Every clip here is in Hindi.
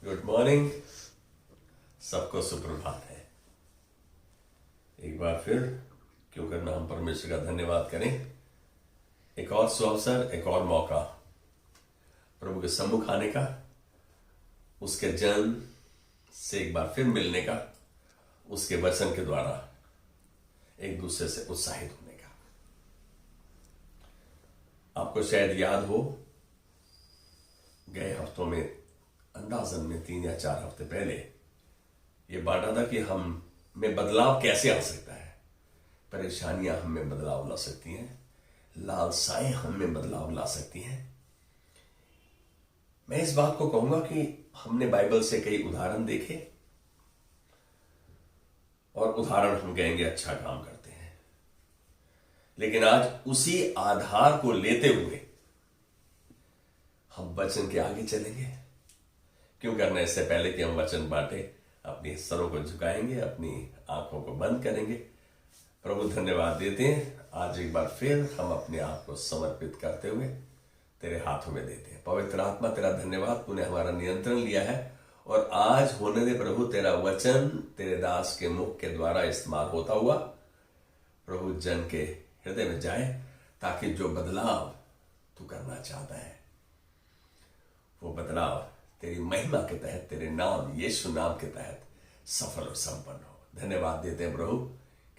गुड मॉर्निंग, सबको सुप्रभात है। एक बार फिर क्यों करना हम परमेश्वर का धन्यवाद करें। एक और सुअवसर, एक और मौका प्रभु के सम्मुख आने का, उसके जन्म से एक बार फिर मिलने का, उसके वचन के द्वारा एक दूसरे से उत्साहित होने का। आपको शायद याद हो, गए हफ्तों में अंदाजन में 3 या 4 हफ्ते पहले ये बांटा था कि हम में बदलाव कैसे आ सकता है। परेशानियां हम में बदलाव ला सकती हैं, लालसाएं हम में बदलाव ला सकती हैं। मैं इस बात को कहूंगा कि हमने बाइबल से कई उदाहरण देखे और उदाहरण हम कहेंगे अच्छा काम करते हैं, लेकिन आज उसी आधार को लेते हुए हम वचन के आगे चलेंगे। क्यों करना, इससे पहले कि हम वचन बांटे अपने सरों को झुकाएंगे, अपनी आंखों को बंद करेंगे। प्रभु धन्यवाद देते हैं, आज एक बार फिर हम अपने आप को समर्पित करते हुए तेरे हाथों में देते हैं। पवित्र आत्मा, तेरा धन्यवाद, तूने हमारा नियंत्रण लिया है और आज होने दे प्रभु तेरा वचन तेरे दास के मुख के द्वारा इस्तेमाल होता हुआ प्रभु जन के हृदय में जाए, ताकि जो बदलाव तू करना चाहता है वो बदलाव तेरी महिमा के तहत, तेरे नाम यीशु नाम के तहत सफल और संपन्न हो। धन्यवाद देते हैं प्रभु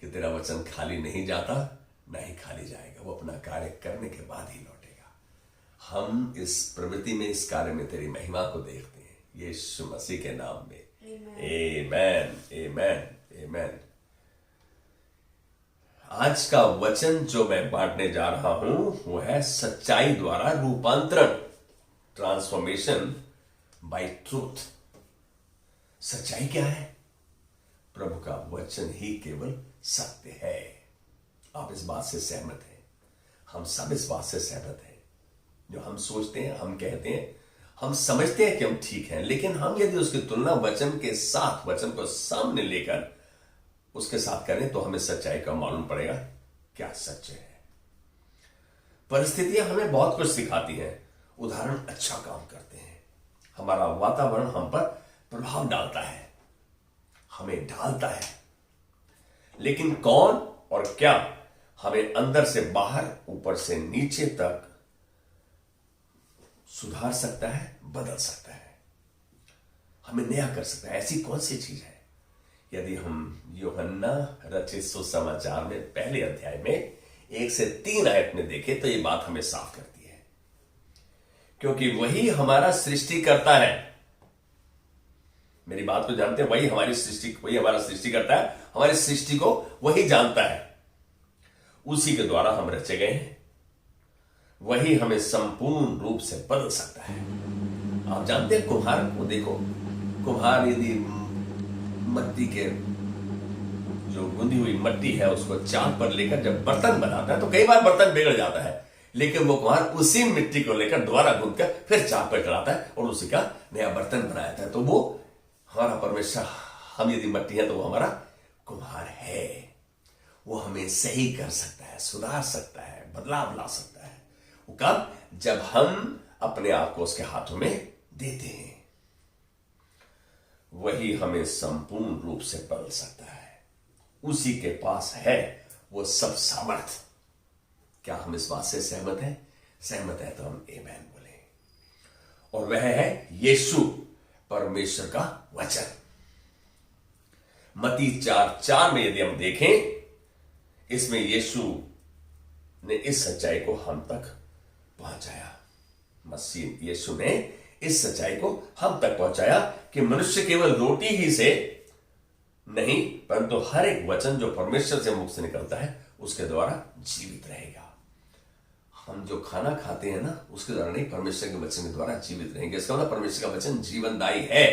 कि तेरा वचन खाली नहीं जाता, ना ही खाली जाएगा, वो अपना कार्य करने के बाद ही लौटेगा। हम इस प्रवृत्ति में, इस कार्य में तेरी महिमा को देखते हैं यीशु मसीह के नाम में। आमेन, आमेन, आमेन। आज का वचन जो मैं बांटने जा रहा हूं वो है सच्चाई द्वारा रूपांतरण, ट्रांसफॉर्मेशन बाय ट्रूथ। सच्चाई क्या है? प्रभु का वचन ही केवल सत्य है। आप इस बात से सहमत हैं? हम सब इस बात से सहमत हैं। जो हम सोचते हैं, हम कहते हैं, हम समझते हैं कि हम ठीक हैं, लेकिन हम यदि उसकी तुलना वचन के साथ, वचन को सामने लेकर उसके साथ करें तो हमें सच्चाई का मालूम पड़ेगा क्या सच है। परिस्थितियां हमें बहुत कुछ सिखाती हैं, उदाहरण अच्छा काम करते हैं, हमारा वातावरण हम पर प्रभाव डालता है, हमें ढालता है, लेकिन कौन और क्या हमें अंदर से बाहर, ऊपर से नीचे तक सुधार सकता है, बदल सकता है, हमें नया कर सकता है। ऐसी कौन सी चीज है? यदि हम यूहन्ना रचित सुसमाचार में पहले अध्याय में 1 से 3 आयत में देखें तो ये बात हमें साफ करती है, क्योंकि वही हमारा सृष्टि करता है। मेरी बात को जानते हैं? वही हमारा सृष्टि करता है, हमारी सृष्टि को वही जानता है, उसी के द्वारा हम रचे गए हैं। वही हमें संपूर्ण रूप से बदल सकता है। आप जानते हैं, कुम्हार को देखो, कुम्हार यदि मट्टी के जो गूंदी हुई मट्टी है उसको चाक पर लेकर जब बर्तन बनाता है तो कई बार बर्तन बिगड़ जाता है, लेकिन वो कुम्हार उसी मिट्टी को लेकर दोबारा गूंद कर फिर चाक पर चढ़ाता है और उसी का नया बर्तन बनाता है। तो वो हमारा परमेश्वर, हम यदि मट्टी है तो वो हमारा कुम्हार है। वो हमें सही कर सकता है, सुधार सकता है, बदलाव ला सकता है। वो कब? जब हम अपने आप को उसके हाथों में देते हैं। वही हमें संपूर्ण रूप से बदल सकता है। उसी के पास है वो सब सामर्थ। क्या हम इस बात से सहमत हैं? सहमत है तो हम आमेन बोले। और वह है यीशु, परमेश्वर का वचन। मत्ती 4:4 में यदि हम देखें, इसमें यीशु ने इस सच्चाई को हम तक पहुंचाया। मसीह यीशु ने इस सच्चाई को हम तक पहुंचाया कि मनुष्य केवल रोटी ही से नहीं, परंतु हर एक वचन जो परमेश्वर से मुख से निकलता है उसके द्वारा जीवित रहेगा। हम जो खाना खाते हैं ना, उसके द्वारा नहीं, परमेश्वर के वचन के द्वारा जीवित रहेंगे। इसका मतलब परमेश्वर का वचन जीवनदायी है।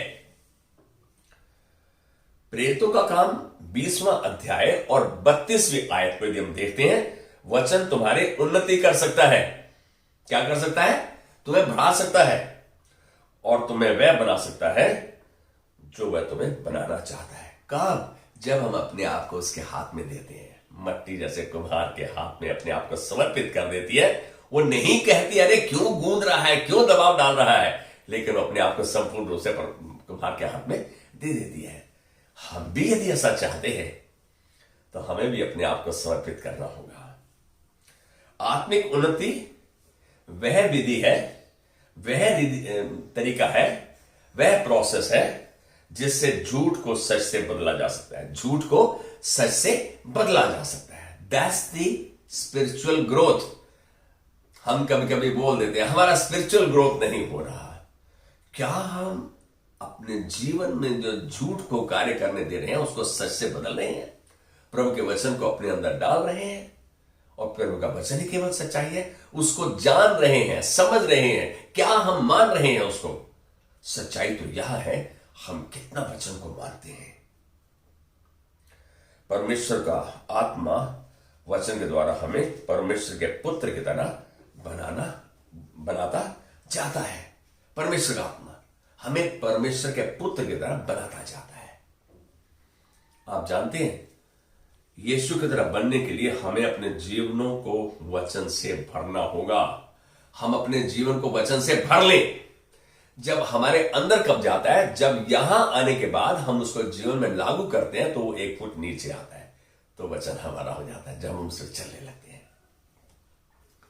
प्रेरितों का काम 20वां अध्याय और 32वीं आयत पर यदि हम देखते हैं, वचन तुम्हारी उन्नति कर सकता है। क्या कर सकता है? तुम्हें बढ़ा सकता है और तुम्हें वह बना सकता है जो वह तुम्हें बनाना चाहता है। कब? जब हम अपने आप को उसके हाथ में देते हैं। मट्टी जैसे कुम्हार के हाथ में अपने आप को समर्पित कर देती है। वो नहीं कहती अरे क्यों गूंद रहा है, क्यों दबाव डाल रहा है, लेकिन वो अपने आप को संपूर्ण रूप से तुम्हारे हाथ में दे देती है। हम भी यदि ऐसा चाहते हैं तो हमें भी अपने आप को समर्पित करना होगा। आत्मिक उन्नति वह विधि है, वह तरीका है, वह प्रोसेस है जिससे झूठ को सच से बदला जा सकता है। झूठ को सच से बदला जा सकता है। That's the spiritual growth. हम कभी कभी बोल देते हैं हमारा स्पिरिचुअल ग्रोथ नहीं हो रहा। क्या हम अपने जीवन में जो झूठ को कार्य करने दे रहे हैं उसको सच से बदल रहे हैं? प्रभु के वचन को अपने अंदर डाल रहे हैं और प्रभु का वचन ही केवल सच्चाई है, उसको जान रहे हैं, समझ रहे हैं, क्या हम मान रहे हैं उसको? सच्चाई तो यह है हम कितना वचन को मानते हैं। परमेश्वर का आत्मा वचन के द्वारा हमें परमेश्वर के पुत्र की तरह बनाता जाता है। परमेश्वर का आत्मा हमें परमेश्वर के पुत्र की तरह बनाता जाता है। आप जानते हैं यीशु की तरह बनने के लिए हमें अपने जीवनों को वचन से भरना होगा। हम अपने जीवन को वचन से भर लें। जब हमारे अंदर कब जाता है, जब यहां आने के बाद हम उसको जीवन में लागू करते हैं तो वो 1 फुट नीचे आता है, तो वचन हमारा हो जाता है। जब हम उससे चलने लगते हैं।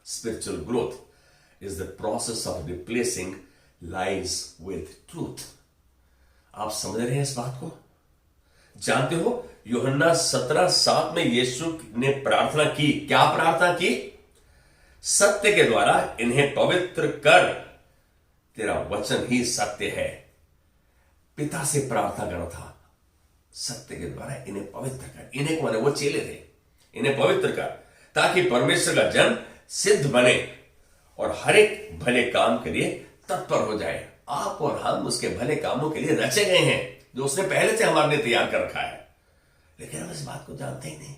Spiritual growth is the process of replacing lies with truth. आप समझ रहे हैं इस बात को? जानते हो यूहन्ना 17:7 में यीशु ने प्रार्थना की। क्या प्रार्थना की? सत्य के द्वारा इन्हें पवित्र कर, तेरा वचन ही सत्य है। पिता से प्रार्थना करना था, सत्य के द्वारा इन्हें पवित्र कर। इन्हें को वो चेले थे, इन्हें पवित्र कर ताकि परमेश्वर का जन सिद्ध बने और हर एक भले काम के लिए तत्पर हो जाए। आप और हम उसके भले कामों के लिए रचे गए हैं जो उसने पहले से हमारे लिए तैयार कर रखा है, लेकिन हम इस बात को जानते ही नहीं।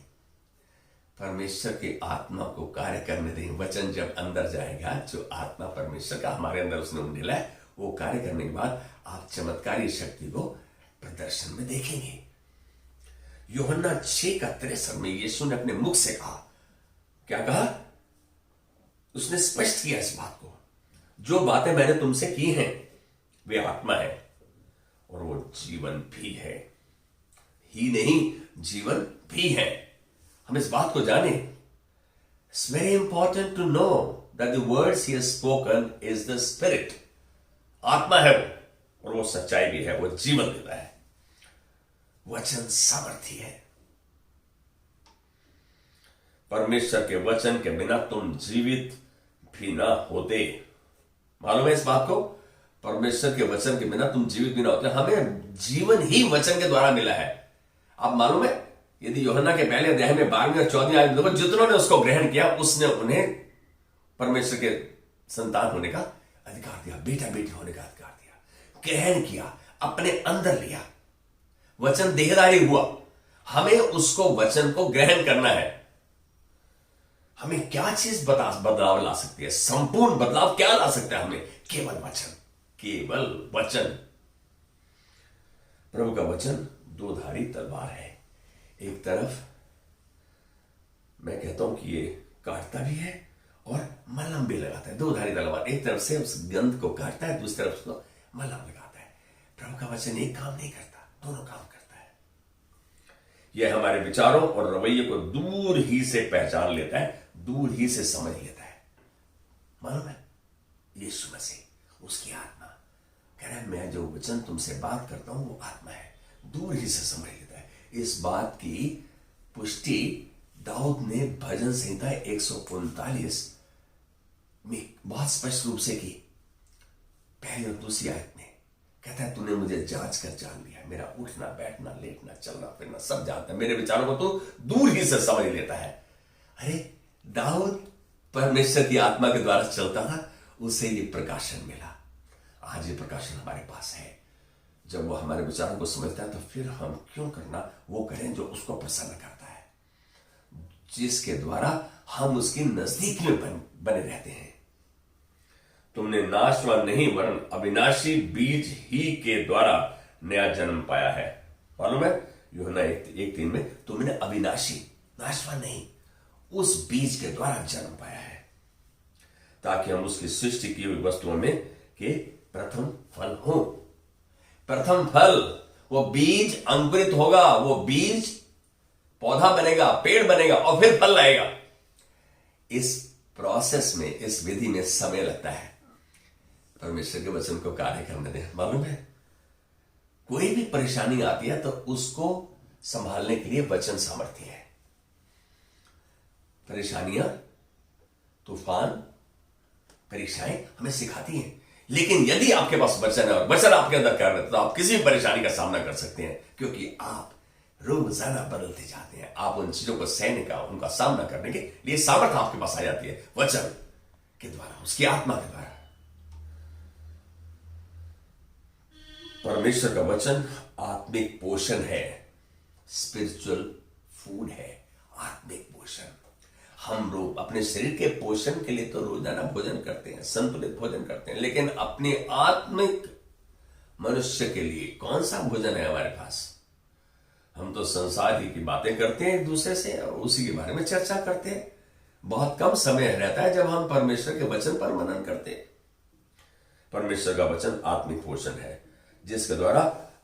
परमेश्वर की आत्मा को कार्य करने दें। वचन जब अंदर जाएगा, जो आत्मा परमेश्वर का हमारे अंदर उसने उंडेला है, वो कार्य करने के बाद आप चमत्कारी शक्ति को प्रदर्शन में देखेंगे। यूहन्ना 6:63 में यीशु ने अपने मुख से कहा, क्या कहा? उसने स्पष्ट किया इस बात को, जो बातें मैंने तुमसे की हैं वे आत्मा है और वो जीवन भी है। ही नहीं, जीवन भी है। हम इस बात को जाने। It's very important to know that the words he has spoken is the spirit. आत्मा है वो और वो सच्चाई भी है, वो जीवन देता है। वचन सामर्थ्य है। परमेश्वर के वचन के बिना तुम जीवित भी ना होते। मालूम है इस बात को? परमेश्वर के वचन के बिना तुम जीवित भी ना होते। हमें जीवन ही वचन के द्वारा मिला है। आप मालूम है यदि यूहन्ना के पहले अध्याय में 12वीं और 14वीं आयत देखो, जितनों ने उसको ग्रहण किया उसने उन्हें परमेश्वर के संतान होने का अधिकार दिया, बेटा बेटी होने का अधिकार दिया। ग्रहण किया, अपने अंदर लिया, वचन देहधारी हुआ। हमें उसको वचन को ग्रहण करना है। हमें क्या चीज बदलाव ला सकती है? संपूर्ण बदलाव क्या ला सकता है हमें? केवल वचन, केवल वचन। प्रभु का वचन 2-धारी तलवार है। एक तरफ मैं कहता हूं कि ये काटता भी है और मलहम भी लगाता है। 2-धारी तलवार, एक तरफ से उस गंध को काटता है, दूसरी तरफ उसको मलहम लगाता है। प्रभु का वचन एक काम नहीं करता, दोनों काम करता है। यह हमारे विचारों और रवैये को दूर ही से पहचान लेता है, दूर ही से समझ लेता है। मालूम है यीशु मसीह, उसकी आत्मा कह रहा है मैं जो वचन तुमसे बात करता हूं वो आत्मा है, दूर ही से समझ लेता है। इस बात की पुष्टि दाऊद ने भजन संहिता 139 में बहुत स्पष्ट रूप से की। पहली और दूसरी आयत में कहता है तूने मुझे जांच कर जान लिया, मेरा उठना बैठना लेटना चलना फिरना सब जानता है, मेरे विचारों को तो दूर ही से समझ लेता है। अरे दाऊद परमेश्वर की आत्मा के द्वारा चलता था, उसे ये प्रकाशन मिला। आज ये प्रकाशन हमारे पास है। जब वो हमारे विचारों को समझता है तो फिर हम क्यों करना वो करें जो उसको प्रसन्न करता है, जिसके द्वारा हम उसकी नजदीक में बने रहते हैं। तुमने नाशवान नहीं वरन अविनाशी बीज ही के द्वारा नया जन्म पाया है। मालूम है यूहन्ना 1:3 में तुमने अविनाशी, नाशवान नहीं, उस बीज के द्वारा जन्म पाया है ताकि हम उसकी सृष्टि की हुई वस्तुओं में के प्रथम फल हो। प्रथम फल, वो बीज अंकुरित होगा, वो बीज पौधा बनेगा, पेड़ बनेगा और फिर फल लाएगा। इस प्रोसेस में, इस विधि में समय लगता है। परमेश्वर के वचन को कार्य करने दें। मालूम है, कोई भी परेशानी आती है तो उसको संभालने के लिए वचन सामर्थ्य है। परेशानियां, तूफान, परीक्षाएं हमें सिखाती हैं, लेकिन यदि आपके पास वचन है और वचन आपके अंदर कर रहे हैं तो आप किसी भी परेशानी का सामना कर सकते हैं, क्योंकि आप रोजाना बदलते जाते हैं। आप उन चीजों को सहने का, उनका सामना करने के लिए सामर्थ्य आपके पास आ जाती है वचन के द्वारा, उसकी आत्मा के द्वारा। परमेश्वर का वचन आत्मिक पोषण है, स्पिरिचुअल फूड है, आत्मिक पोषण। हम लोग अपने शरीर के पोषण के लिए तो रोजाना भोजन करते हैं, संतुलित भोजन करते हैं, लेकिन अपने आत्मिक मनुष्य के लिए कौन सा भोजन है हमारे पास? हम तो संसार ही की बातें करते हैं एक दूसरे से और उसी के बारे में चर्चा करते हैं। बहुत कम समय रहता है जब हम परमेश्वर के वचन पर मनन करते हैं। परमेश्वर का वचन आत्मिक पोषण है, जिसके द्वारा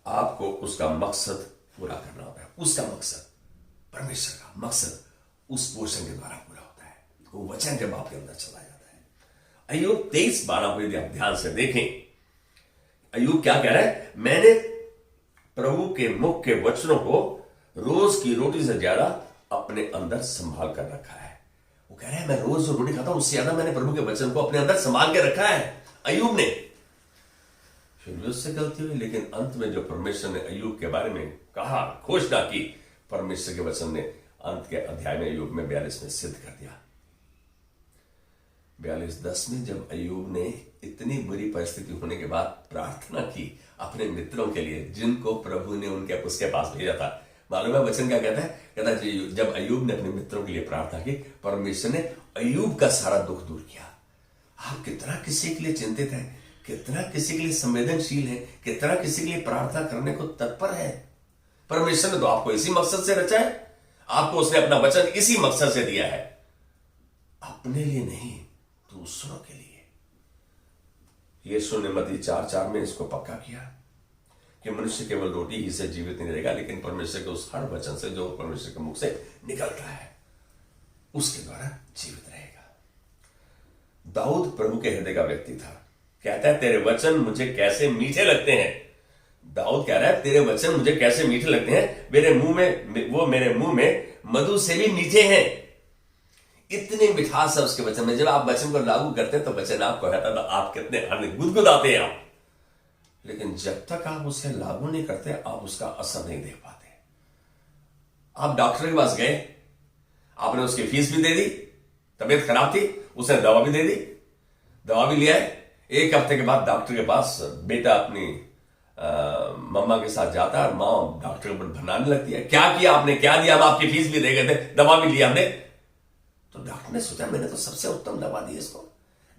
आपको उसका मकसद पूरा करना होता है। उसका मकसद, परमेश्वर का मकसद उस पोषण के द्वारा पूरा होता है, वो वचन जब आपके अंदर चला जाता है। अय्यूब 23:12 को यदि आप ध्यान से देखें, अय्यूब क्या कह रहा है? मैंने प्रभु के मुख के वचनों को रोज की रोटी से ज्यादा अपने अंदर संभाल कर रखा है। वो कह रहे हैं मैं रोज जो रोटी खाता हूं उससे ज्यादा मैंने प्रभु के वचन को अपने अंदर संभाल के रखा है। अय्यूब ने, फिर भी उससे गलती हुई, लेकिन अंत में जो परमेश्वर ने अय्यूब के बारे में कहा, घोषणा की, परमेश्वर के वचन ने अंत के अध्याय में अय्यूब में 42 में सिद्ध कर दिया। 42:10 में जब अय्यूब ने इतनी बुरी परिस्थिति होने के बाद प्रार्थना की अपने मित्रों के लिए, जिनको प्रभु ने उसके पास भेजा था, मालूम है वचन क्या कहता है? कहता है जब अय्यूब ने अपने मित्रों के लिए प्रार्थना की, परमेश्वर ने अय्यूब का सारा दुख दूर किया। आप कितना किसी के लिए चिंतित हैं, कितना किसी के लिए संवेदनशील है, कितना किसी के लिए प्रार्थना करने को तत्पर है। परमेश्वर ने तो आपको इसी मकसद से रचा है, आपको उसने अपना वचन इसी मकसद से दिया है, अपने लिए नहीं, दूसरों के लिए। यीशु ने मत्ती 4:4 में इसको पक्का किया कि मनुष्य केवल रोटी ही से जीवित नहीं रहेगा, लेकिन परमेश्वर के उस हर वचन से जो परमेश्वर के मुख से निकलता है उसके द्वारा जीवित रहेगा। दाऊद प्रभु के हृदय का व्यक्ति था। कहता है तेरे वचन मुझे कैसे मीठे लगते हैं। दाऊद कह रहा है तेरे वचन मुझे कैसे मीठे लगते हैं, मेरे मुंह में मधु से भी मीठे हैं। इतनी मिठास है उसके वचन में। जब आप वचन को लागू करते हैं तो वचन आपको कहता है तो आप कितने गुदगुदाते हैं आप, लेकिन जब तक आप उसे लागू नहीं करते आप उसका असर नहीं देख पाते। आप डॉक्टर के पास गए, आपने उसकी फीस भी दे दी, तबीयत खराब थी, उसने दवा भी दे दी, दवा भी लिया है। एक हफ्ते के बाद डॉक्टर के पास बेटा अपनी मम्मा के साथ जाता है और माँ डॉक्टर के ऊपर भनाने लगती है, क्या किया आपने, क्या दिया, हम आपकी फीस भी दे गए थे, दवा भी लिया हमने। तो डॉक्टर ने सोचा मैंने तो सबसे उत्तम दवा दी इसको।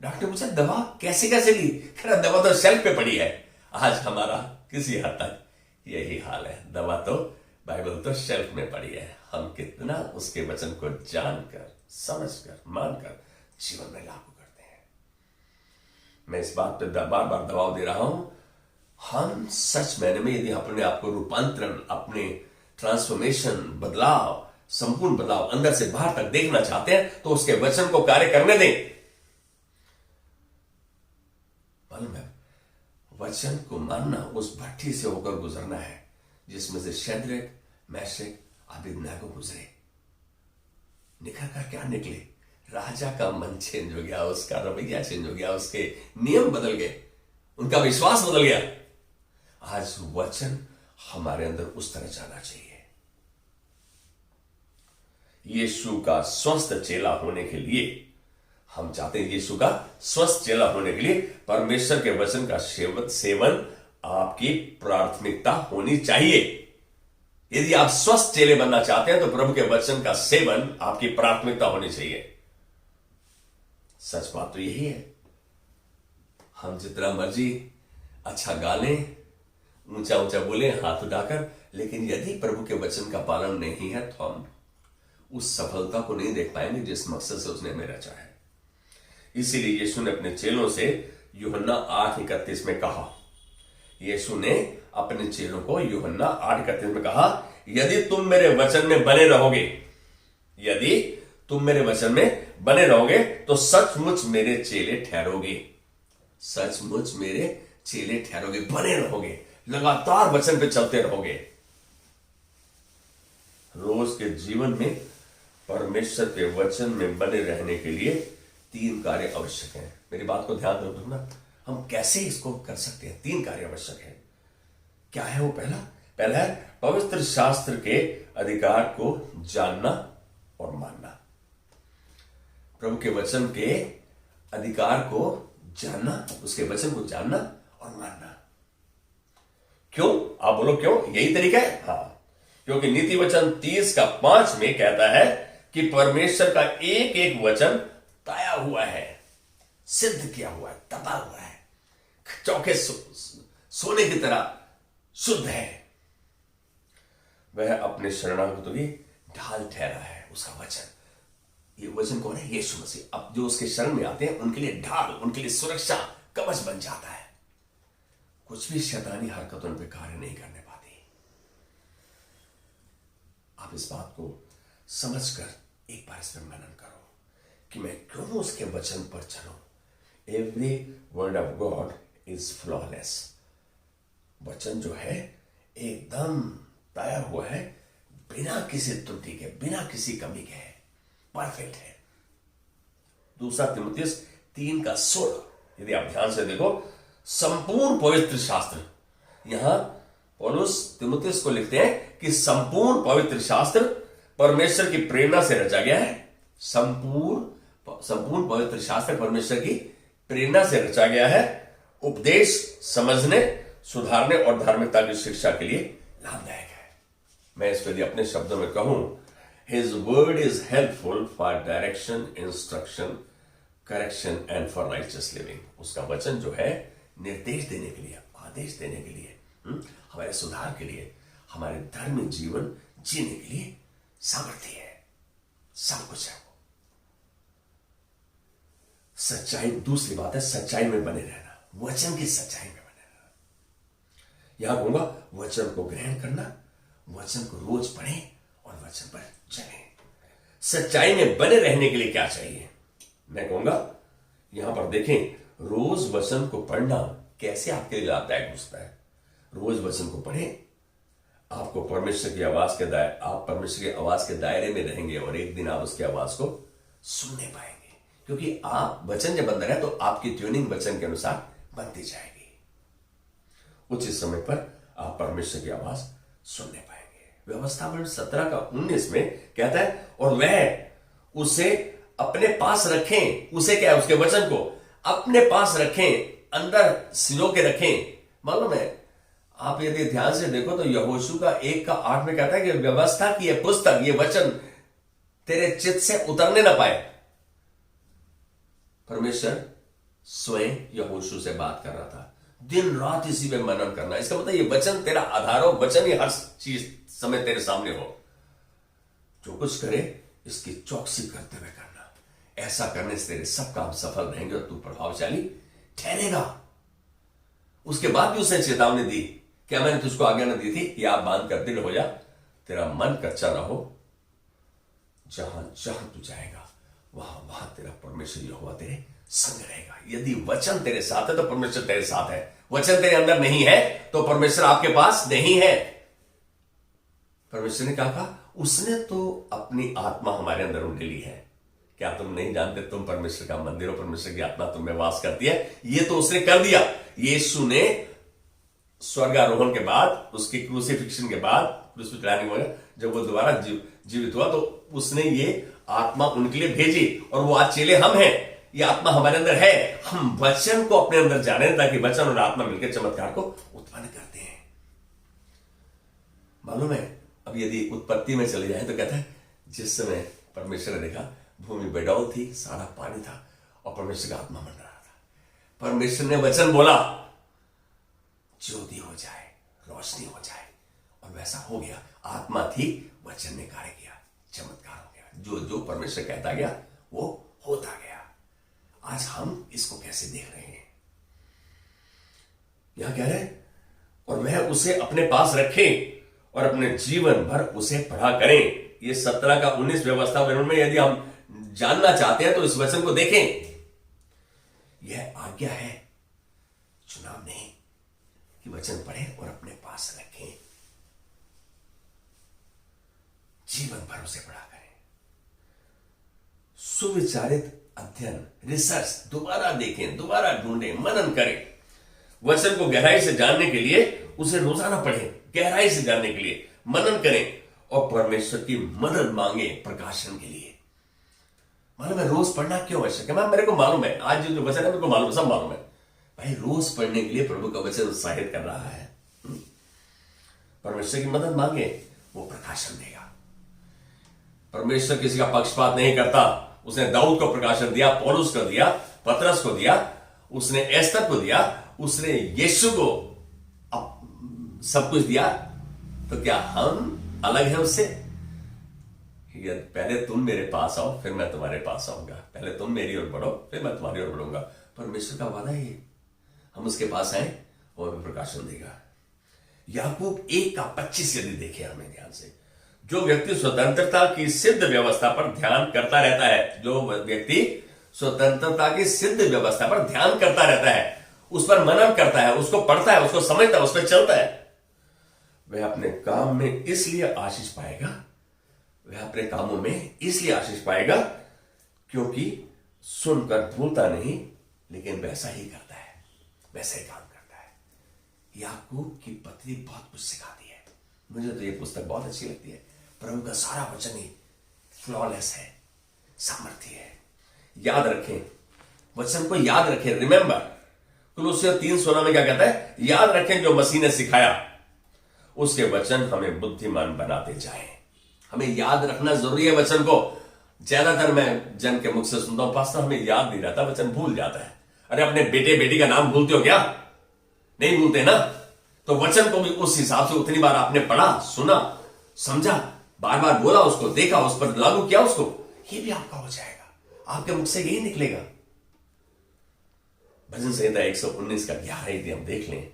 डॉक्टर ने पूछा दवा कैसे कैसे ली? कह रहा दवा तो शेल्फ पे पड़ी है। आज हमारा किसी हद तक यही हाल है, दवा तो बाइबल तो शेल्फ में पड़ी है। हम कितना उसके वचन को जानकर, समझकर, मानकर जीवन में लागू करते हैं। मैं इस बात पे बार बार दबाव दे रहा हूं, हम सच मैंने में यदि अपने आप को रूपांतरण, अपने ट्रांसफॉर्मेशन, बदलाव, संपूर्ण बदलाव अंदर से बाहर तक देखना चाहते हैं तो उसके वचन को कार्य करने दें। मालूम है, वचन को मानना उस भट्ठी से होकर गुजरना है जिसमें से शद्रक, मेशक, अबेदनगो गुजरे। निकल कर क्या निकले? राजा का मन चेंज हो गया, उसका रवैया चेंज हो गया, उसके नियम बदल गए, उनका विश्वास बदल गया। आज वचन हमारे अंदर उस तरह जाना चाहिए। यीशु का स्वस्थ चेला होने के लिए हम चाहते हैं, यीशु का स्वस्थ चेला होने के लिए परमेश्वर के वचन का सेवन आपकी प्राथमिकता होनी चाहिए। यदि आप स्वस्थ चेले बनना चाहते हैं तो प्रभु के वचन का सेवन आपकी प्राथमिकता होनी चाहिए। सच बात तो यही है, हम जितना मर्जी अच्छा गा लें, ऊंचा ऊंचा बोले, हाथ उठाकर, लेकिन यदि प्रभु के वचन का पालन नहीं है तो हम उस सफलता को नहीं देख पाएंगे जिस मकसद से उसने हमें रचा है। इसीलिए यीशु ने अपने चेलों से यूहन्ना 8:31 में कहा, यीशु ने अपने चेलों को यूहन्ना 8:31 में कहा, यदि तुम मेरे वचन में बने रहोगे, यदि तुम मेरे वचन में बने रहोगे तो सचमुच मेरे चेले ठहरोगे। सचमुच मेरे चेले ठहरोगे, बने रहोगे, लगातार वचन पे चलते रहोगे। रोज के जीवन में परमेश्वर के वचन में बने रहने के लिए 3 कार्य आवश्यक हैं। मेरी बात को ध्यान दो ना, हम कैसे इसको कर सकते हैं। 3 कार्य आवश्यक है। क्या है वो? पहला है पवित्र शास्त्र के अधिकार को जानना और मानना। प्रभु के वचन के अधिकार को जानना, उसके वचन को जानना और मानना। क्यों? आप बोलो क्यों? यही तरीका है। हाँ, क्योंकि नीति वचन 30:5 में कहता है कि परमेश्वर का एक एक वचन ताया हुआ है, सिद्ध किया हुआ है, तपा हुआ है, चौके सोने की तरह शुद्ध है। वह अपने शरणागतों की ढाल ठहरा है, उसका वचन। ये वचन कौन है? यीशु मसीह। अब जो उसके शरण में आते हैं उनके लिए ढाल, उनके लिए सुरक्षा, कवच बन जाता है। कुछ भी शैतानी हरकत उन पर कार्य नहीं करने पाती। आप इस बात को समझकर एक बार इस पर मनन करो कि मैं क्यों उसके वचन पर चलूं। Every word of God is flawless. वचन जो है एकदम ताया हुआ है, बिना किसी त्रुटि के, बिना किसी कमी के है, परफेक्ट है। दूसरा तीमुथियुस 3:16, यदि आप ध्यान से देखो, संपूर्ण पवित्र शास्त्र। यहां पौलुस तीमुथियुस को लिखते हैं कि संपूर्ण पवित्र शास्त्र परमेश्वर की प्रेरणा से रचा गया है। संपूर्ण पवित्र शास्त्र परमेश्वर की प्रेरणा से रचा गया है, उपदेश, समझने, सुधारने और धार्मिकता की शिक्षा के लिए लाभदायक है। मैं इसको यदि अपने शब्दों में कहूं, His word is helpful for direction, instruction, correction and for righteous living. उसका वचन जो है निर्देश देने के लिए, आदेश देने के लिए, हमारे सुधार के लिए, हमारे धर्म जीवन जीने के लिए सामर्थ्य है, सब कुछ है वो। सच्चाई, दूसरी बात है सच्चाई में बने रहना, वचन की सच्चाई में बने रहना। यहां कहूंगा वचन को ग्रहण करना, वचन को रोज पढ़ें और वचन पर चलें। सच्चाई में बने रहने के लिए क्या चाहिए? मैं कहूंगा यहां पर देखें, रोज वचन को पढ़ना कैसे आपके लिए लाभदायक हो सकता है। रोज वचन को पढ़ें, आपको परमेश्वर की आवाज के आप परमेश्वर की आवाज के दायरे में रहेंगे और एक दिन आप उसकी आवाज को सुनने पाएंगे, क्योंकि आप वचन जब बन रहे तो आपकी ट्यूनिंग वचन के अनुसार बनती जाएगी। उचित समय पर आप परमेश्वर की आवाज सुनने पाएंगे। व्यवस्थापन 17:19 में कहता है, और वह उसे अपने पास रखें। उसे क्या है? उसके वचन को अपने पास रखें, अंदर सिलो के रखें। मालूम है, आप यदि ध्यान से देखो तो यहोशू का 1:8 में कहता है कि व्यवस्था की यह पुस्तक, ये वचन तेरे चित्त से उतरने ना पाए। परमेश्वर स्वयं यहोशू से बात कर रहा था, दिन रात इसी में मनन करना। इसका मतलब ये वचन तेरा आधार हो, वचन ही हर चीज समय तेरे सामने हो। जो कुछ करे इसकी चौकसी करते हुए करना। ऐसा करने से तेरे सब काम सफल रहेंगे और तू प्रभावशाली ठहरेगा। उसके बाद भी उसने चेतावनी दी, क्या मैंने तुझको आज्ञा न दी थी कि आप बांध कर दिल हो जा, तेरा मन कच्चा ना हो। जहां जहां तू जाएगा वहां वहां तेरा परमेश्वर यहोवा तेरे संग रहेगा। यदि वचन तेरे साथ है तो परमेश्वर तेरे साथ है। वचन तेरे अंदर नहीं है तो परमेश्वर आपके पास नहीं है। परमेश्वर ने क्या कहा? उसने तो अपनी आत्मा हमारे अंदर उंडेल ली है। क्या तुम नहीं जानते तुम परमेश्वर का मंदिर हो, परमेश्वर की आत्मा तुम में वास करती है? ये तो उसने कर दिया। यीशु ने स्वर्गारोहण के बाद, उसकी क्रूसिफिक्शन के बाद, क्रूस पे चढ़ाने के बाद जब वो दोबारा जीवित हुआ तो उसने ये आत्मा उनके लिए भेजी और वो आज चेले हम हैं। ये आत्मा हमारे अंदर है। हम वचन को अपने अंदर जाने ताकि वचन और आत्मा मिलकर चमत्कार को उत्पन्न करते हैं। मालूम है, अब यदि उत्पत्ति में चले जाए तो कहता है जिस समय परमेश्वर ने देखा भूमि बेडौल थी, सारा पानी था और परमेश्वर का आत्मा मंडरा रहा था। परमेश्वर ने वचन बोला, ज्योति हो जाए, रोशनी हो जाए, और वैसा हो गया। आत्मा थी, वचन ने कार्य किया, चमत्कार हो गया। जो जो परमेश्वर कहता गया वो होता गया। आज हम इसको कैसे देख रहे हैं? यहां कह रहे हैं और वह उसे अपने पास रखें और अपने जीवन भर उसे पढ़ा करें। ये 17 का 19 व्यवस्था में यदि हम जानना चाहते हैं तो इस वचन को देखें। यह आज्ञा है, चुनाव नहीं, कि वचन पढ़ें और अपने पास रखें, जीवन भर उसे पढ़ा करें। सुविचारित अध्ययन, रिसर्च, दोबारा देखें, दोबारा ढूंढें, मनन करें। वचन को गहराई से जानने के लिए उसे रोजाना पढ़ें, गहराई से जानने के लिए मनन करें और परमेश्वर की मदद मांगे प्रकाशन के लिए। मालूम है रोज पढ़ना क्यों आवश्यक है? मेरे को मालूम है, आज जो वचन है मेरे को मालूम है, सब मालूम है भाई। रोज पढ़ने के लिए प्रभु का वचन उत्साहित कर रहा है। परमेश्वर की मदद मांगे, वो प्रकाशन देगा। परमेश्वर किसी का पक्षपात नहीं करता। उसने दाऊद को प्रकाशन दिया, पौलुस को दिया, पतरस को दिया, उसने एस्तर को दिया, उसने यीशु को सब कुछ दिया। तो क्या हम अलग हैं उससे? पहले तुम मेरे पास आओ, फिर मैं तुम्हारे पास आऊंगा। पहले तुम मेरी ओर बढ़ो, फिर मैं तुम्हारी ओर बढ़ूंगा। परमेश्वर का वादा है, हम उसके पास आए और हमें प्रकाशन देगा। याकूब 1:25 यदि देखें हमें ध्यान से, जो व्यक्ति स्वतंत्रता की सिद्ध व्यवस्था पर ध्यान करता रहता है, जो व्यक्ति स्वतंत्रता की सिद्ध व्यवस्था पर ध्यान करता रहता है, उस पर मनन करता है, उसको पढ़ता है, उसको समझता है, उस पर चलता है, वह अपने काम में इसलिए आशीष पाएगा, वह अपने कामों में इसलिए आशीष पाएगा क्योंकि सुनकर भूलता नहीं, लेकिन वैसा ही करता है, वैसा ही काम करता है। याकूब की पत्री बहुत कुछ सिखाती है। मुझे तो यह पुस्तक बहुत अच्छी लगती है। प्रभु का सारा वचन ही फ्लॉलेस है, सामर्थ्य है। याद रखें, वचन को याद रखें, रिमेंबर। कुलुस्सियों 3:16 में क्या कहता है? याद रखें जो मसीह ने सिखाया, उसके वचन हमें बुद्धिमान बनाते जाएं। हमें याद रखना जरूरी है वचन को। ज्यादातर मैं जन के मुख से सुनता हूं, पास्टर हमें याद नहीं रहता, वचन भूल जाता है। अरे अपने बेटे बेटी का नाम भूलते हो क्या? नहीं भूलते ना। तो वचन को भी उस हिसाब से उतनी बार आपने पढ़ा, सुना, समझा, बार बार बोला, उसको देखा, उस पर लागू किया, उसको, ये भी आपका हो जाएगा। आपके मुख से यही निकलेगा। भजन संहिता 119 का 11 यदि हम देख लें,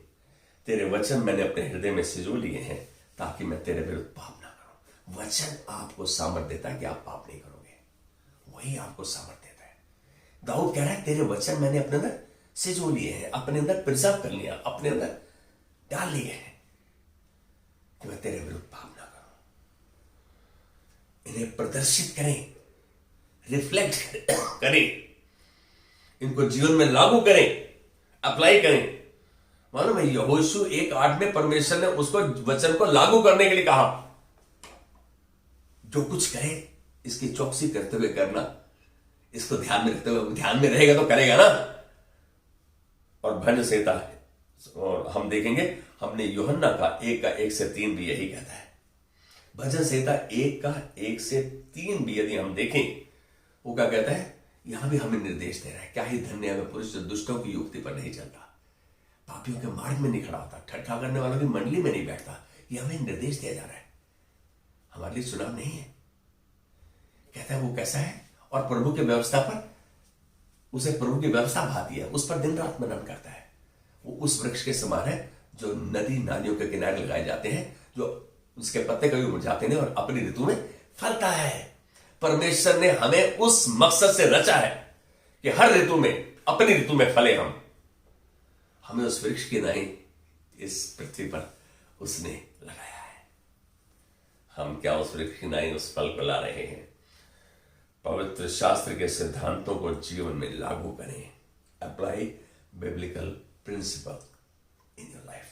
तेरे वचन मैंने अपने हृदय में सिजो लिए हैं ताकि मैं तेरे विरुद्ध पाप ना करूं। वचन आपको सामर्थ देता है कि आप पाप नहीं करोगे, वही आपको सामर्थ देता है। दाऊद कह रहा है तेरे वचन मैंने अपने अंदर सिजो लिए हैं, अपने अंदर प्रिजर्व कर लिया, अपने अंदर डाल लिए हैं कि मैं तेरे विरुद्ध पाप ना करूं। इन्हें प्रदर्शित करें, रिफ्लेक्ट करें, इनको जीवन में लागू करें, अप्लाई करें। मालूम है यहोशू 1:8 में परमेश्वर ने उसको वचन को लागू करने के लिए कहा। जो कुछ करे इसकी चौकसी करते हुए करना, इसको ध्यान में रखते हुए, ध्यान में रहेगा तो करेगा ना। और भजन संहिता और हम देखेंगे, हमने यूहन्ना का 1:1-3 भी यही कहता है। भजन संहिता 1:1-3 भी यदि हम देखें, वो क्या कहता है? यहां भी हमें निर्देश दे रहा है, क्या ही धन्य है वह पुरुष जो दुष्टों की युक्ति पर नहीं चलता, पापियों के मार्ग में नहीं खड़ा होता, ठट्ठा करने वालों की मंडली में नहीं बैठता। यह हमें निर्देश दिया जा रहा है, हमारे लिए चुनाव नहीं है। कहता है वो कैसा है, और प्रभु की व्यवस्था पर उसे प्रभु की व्यवस्था भाती है, उस पर दिन रात मनन करता है। वो उस वृक्ष के समान है जो नदी नालियों के किनारे लगाए जाते हैं, जो उसके पत्ते कभी मुरझाते नहीं और अपनी ऋतु में फलता है। परमेश्वर ने हमें उस मकसद से रचा है कि हर ऋतु में, अपनी ऋतु में फले हम। हमें उस वृक्ष की नहीं इस पृथ्वी पर उसने लगाया है। हम क्या उस वृक्ष की नहीं उस फल को ला रहे हैं? पवित्र शास्त्र के सिद्धांतों को जीवन में लागू करें। Apply biblical principle in your life.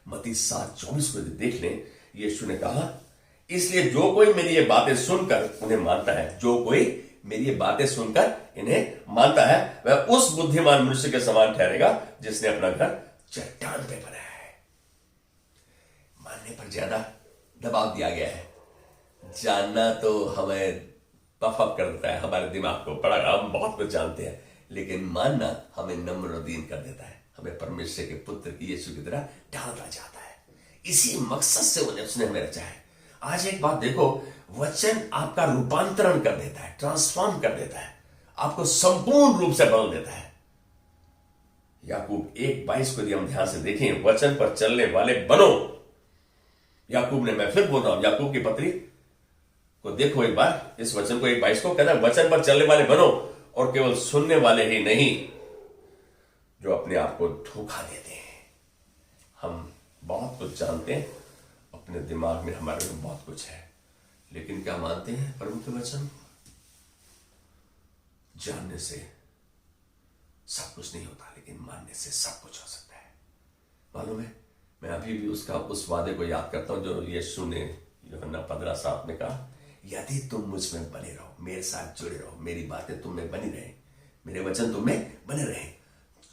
मत्ती 7:24 को देख लें, यीशु ने कहा, इसलिए जो कोई मेरी ये बातें सुनकर उन्हें मानता है, जो कोई मेरी ये बातें सुनकर इन्हें मानता है, वह उस बुद्धिमान मनुष्य के समान ठहरेगा जिसने अपना घर चट्टान पे बनाया है। मानने पर ज्यादा दबाव दिया गया है। जानना तो हमें पफ अप कर देता है, हमारे दिमाग को बड़ा, हम बहुत कुछ जानते हैं, लेकिन मानना हमें नम्र और दीन कर देता है, हमें परमेश्वर के पुत्र की यीशु की तरह ढालना चाहता है। इसी मकसद से उसने हमें रचा है। आज एक बात देखो, वचन आपका रूपांतरण कर देता है, ट्रांसफॉर्म कर देता है, आपको संपूर्ण रूप से बदल देता है। याकूब 1:22 को यदि हम ध्यान से देखें, वचन पर चलने वाले बनो। याकूब ने, मैं फिर बोल रहा हूं, याकूब की पत्री को देखो एक बार, इस वचन को 1:22 को कहता है वचन पर चलने वाले बनो, और केवल सुनने वाले ही नहीं जो अपने आप को धोखा देते हैं। हम बहुत कुछ जानते हैं, अपने दिमाग में हमारे में बहुत कुछ है, लेकिन क्या मानते हैं प्रभु के वचन? जानने से सब कुछ नहीं होता, लेकिन मानने से सब कुछ हो सकता है। मालूम है, मैं अभी भी उस वादे को याद करता हूं जो यीशु ने यूहन्ना 15:7 में कहा, यदि तुम मुझ में बने रहो, मेरे साथ जुड़े रहो, मेरी बातें तुम में बनी रहे, मेरे वचन तुम में बने रहे,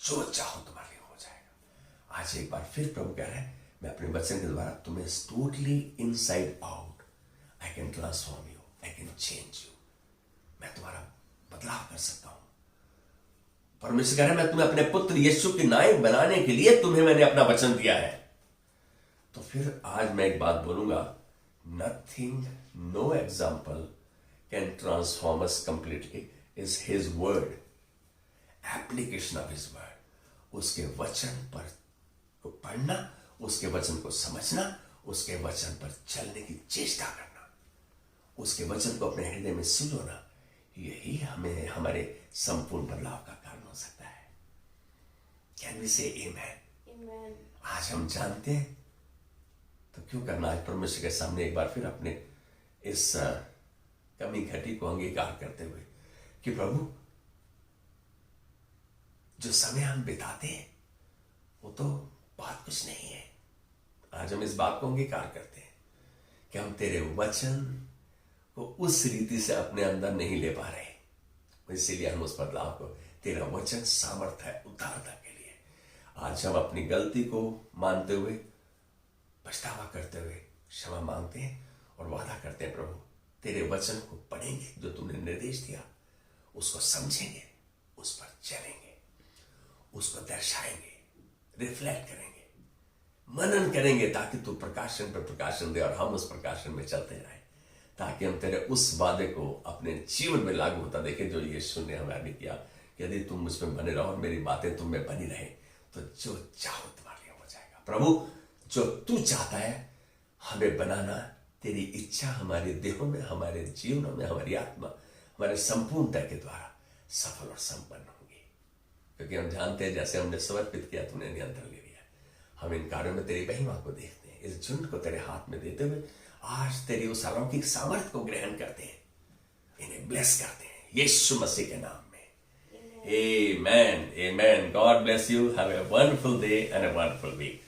जो चाहो तुम्हारे लिए हो जाएगा। आज एक बार फिर प्रभु कह रहे हैं, मैं अपने वचन के द्वारा तुम्हें totally inside out I can transform you, I can change you. मैं तुम्हारा बदलाव कर सकता हूं। परमेश्वर कह रहे हैं, मैं तुम्हें अपने पुत्र यीशु के नायक बनाने के लिए तुम्हें मैंने अपना वचन दिया है। तो फिर आज मैं एक बात बोलूंगा, nothing, know example can transform us completely, is his word, application of his word. उसके वचन पर को पढ़ना, उसके वचन को समझना, उसके वचन पर चलने की चेष्टा करना, उसके वचन को अपने हृदय में सुनना, यही हमें हमारे संपूर्ण बदलाव का कारण हो सकता है। कैन वी से आमेन? आज हम जानते हैं, तो क्यों करना आज परमेश्वर के सामने एक बार फिर अपने इस कमी घटी को अंगीकार करते हुए कि प्रभु, जो समय हम बिताते हैं वो तो बात कुछ नहीं है। आज हम इस बात को अंगीकार करते हैं कि हम तेरे वचन को उस रीति से अपने अंदर नहीं ले पा रहे, इसीलिए हम उस बदलाव को, तेरा वचन सामर्थ है उतारने के लिए। आज हम अपनी गलती को मानते हुए, पछतावा करते हुए क्षमा मांगते हैं और वादा करते हैं, प्रभु तेरे वचन को पढ़ेंगे, जो तुमने निर्देश दिया उसको समझेंगे, उस पर चलेंगे, उसको दर्शाएंगे, रिफ्लेक्ट करेंगे, मनन करेंगे, ताकि तू प्रकाशन पर प्रकाशन दे और हम उस प्रकाशन में चलते जाए, ताकि हम तेरे उस वादे को अपने जीवन में लागू होता देखें जो यीशु ने हमें किया। यदि तुम मुझ में बने रहो और मेरी बातें तुम में बनी रहे, तो जो चाहो तुम्हारे लिए हो जाएगा। प्रभु, जो तू चाहता है हमें बनाना, तेरी इच्छा हमारे देहों में, हमारे जीवन में, हमारी आत्मा, हमारे संपूर्णता के द्वारा सफल और संपन्न होंगी, क्योंकि हम जानते हैं जैसे हमने समर्पित किया, तुमने नियंत्रण ले लिया। हम इन कार्यों में तेरी महिमा को देखते हैं, इस झुंड को तेरे हाथ में देते हुए आज तेरी उस अलौकिक सामर्थ को ग्रहण करते हैं, इन्हें ब्लेस करते हैं यीशु मसीह के नाम में। Amen. Amen. God bless you. Have a wonderful day and a wonderful week.